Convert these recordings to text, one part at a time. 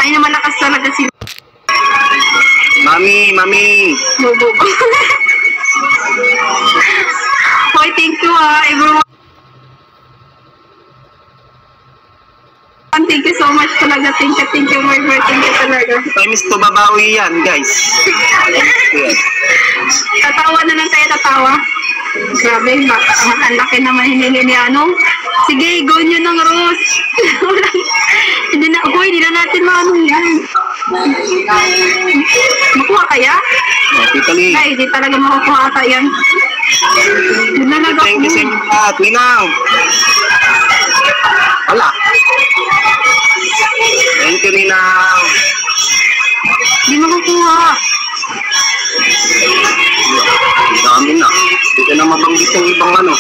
Ay na malakas talaga si Mami. Bobo. Hoy, thank you everyone. Thank you so much talaga. Thank you, my friend. Thank you talaga. Times to babawi yan, guys. Tatawa na lang tayo, tatawa. Grabe, ang laki naman hiningi ni ano. Sige, go nyo ng Rose. Hindi na natin maano yan. Makuha kaya? Totally. Ay, hindi talaga makukuha ata yan. Thank you sa inyo lahat. Ninang. Wala. Thank you, Ninang. Hindi makukuha. Dami na. Hindi ka na mabanggit yung ibang ano.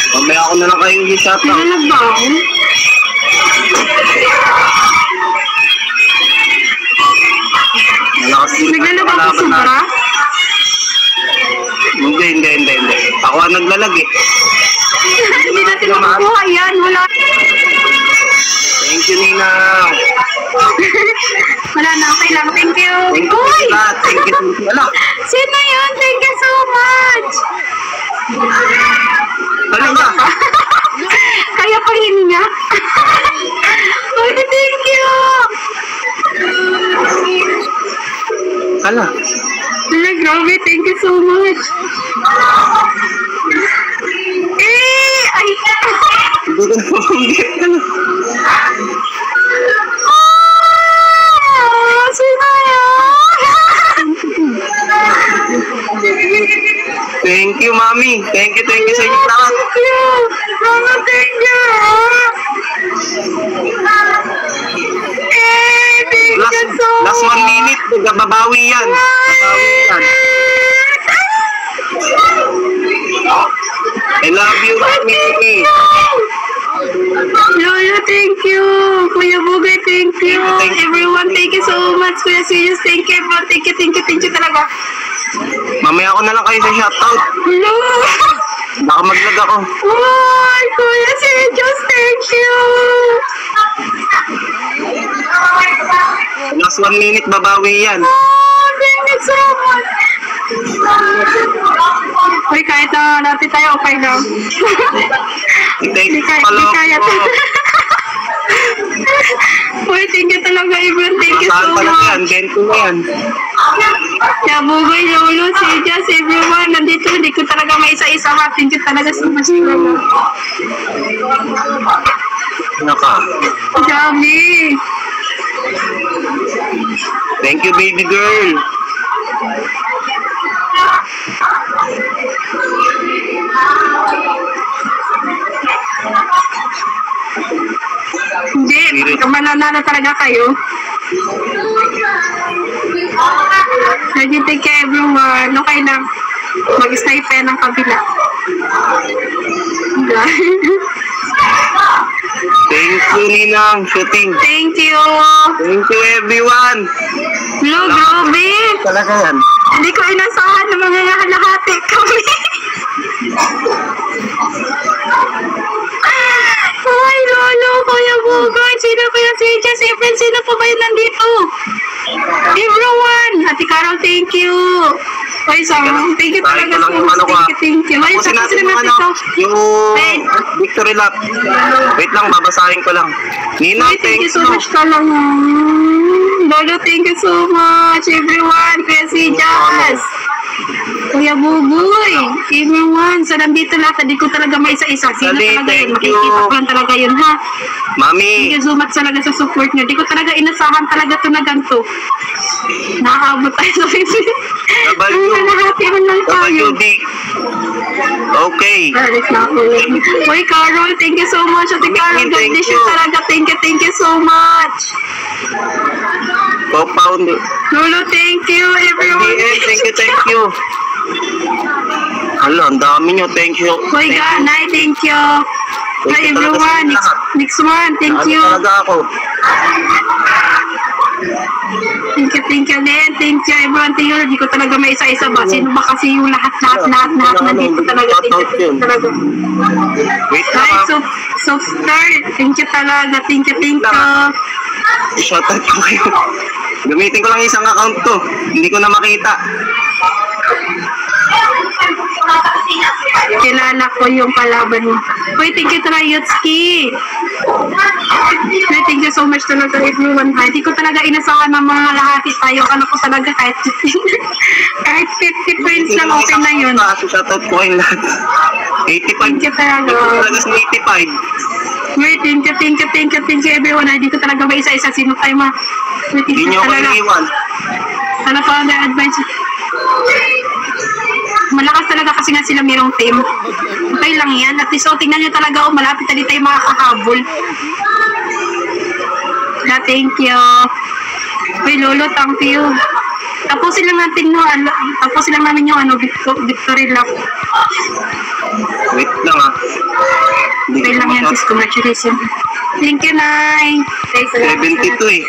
Mamaya ako na lang kayong i-shoutout. Nalagbaw? Naglalaba ko sobra? Hindi. Ako ang naglalag eh. Hindi natin makukuha yan. Wala. Thank you, Ninang. Wala na. Okay lang. Thank you. Thank you. Uy! Thank you. Wala. Sino yun? Thank you so much. Ano ba? Kaya pa hininga. Uy, thank you. Hala. Wala, grabe. Thank you so much. Ay! Hindi ko na mabanggit. Sino yun? Thank you, Mami. Thank you sa inyo lahat. Thank you. Mama, thank you. Thank you so much. Last 1 minute. Babawi yan. I love you, Mami. Lolo, thank you. Kuya Bugay, thank you. Everyone, thank you so much. Kuya Sirius, thank you. Thank you talaga. Mamaya ako na lang kayo sa shoutout. Hello. Baka maglag ako. Ay, Kuya Sirius, thank you. Last 1 minute, babawi yan. Thank you so much. Uy, kahit na natin tayo, okay lang. Thank you. Di kaya to. Uy, thank you talaga, Ibron. Thank you so Saan much. yan? Bento na yan. Kaya Bugay, Lolo, si Jess, everyone. Nandito, hindi ko talaga maisa-isa. Thank you talaga so much. Naka. Dami. Thank you, baby girl. Hindi, mananalo talaga kayo. Nag-thank you everyone. Okay lang. Mag-stay pa ng kabila. Thank you, Ninang. Shooting. Thank you. Thank you, everyone. Hello, grabe. Talaga yan. Hindi ko inasahan na mga halahati kami. Ay, Lolo, Kuya Bugay. Sino Kuya Sija? Si Friend, sino po ba yun nandito? Everyone. Ate Carol, thank you. Ay, thank you talaga so much. Thank you. Ay, Tapusin sa natin natin yung ito. yung victory lap. Wait lang, babasahin ko lang. Nina, Ay, thank you so you. much ka lang. Lolo, thank you so much. Everyone, Kuya Sijas. Kuya Buboy, everyone. So, nandito lahat. Hindi ko talaga may isa-isa. Sino Dali, talaga yun? thank you. Makikita ko lang talaga yun, ha? Mami. Thank you so much talaga sa support nyo. Hindi ko talaga inasahan talaga ito na ganito. Nakakaabot tayo sa PC. Ang kalahati man lang tayo. WD. Okay. Uy, Carol, thank you so much. Ate Carol, God bless you talaga. Thank you so much. Co-founder. Lolo, thank you, everyone. Thank you. Hala, ang dami nyo. Thank you. Uy, Ganay, thank you. Thank Hi, you talaga sa everyone. lahat. Next one, thank Ano you. talaga ako. Thank you din. Thank you everyone. Thank you. Hindi ko talaga may isa-isa ba? Sino ba kasi yung lahat nandito talaga. Thank you talaga. Wait lang Hi, ha. so start. Thank you talaga. Thank you. Shoutout ko kayo. Gamitin ko lang isang account to. Hindi ko na makita. Kilala ko yung kalaban mo. Uy, thank you talaga, Yutski. Uy, thank you so much talaga, everyone. Hindi ko talaga inasahan ng mga lahati tayo. Ano ko talaga kahit 50 points lang, okay na yun. Shoutout ko kayong lahat. 85. Thank you talaga. Talaga sa 85. Uy, thank you, everyone. Hindi ko talaga ba isa-isa sino tayo ma. Uy, thank Hindi you nyo ako talaga. iniwan. Sana pa ang advice. Malakas talaga kasi nga sila mayroong team. Okay lang yan. At least, tingnan nyo talaga, malapit na tayo makakahabol. Thank you. Uy, Lolo, thank you. Tapusin lang namin yung victory lap. Wait lang ha. Okay lang yan, sis. Congratulations. Thank you, Nay. 72 eh.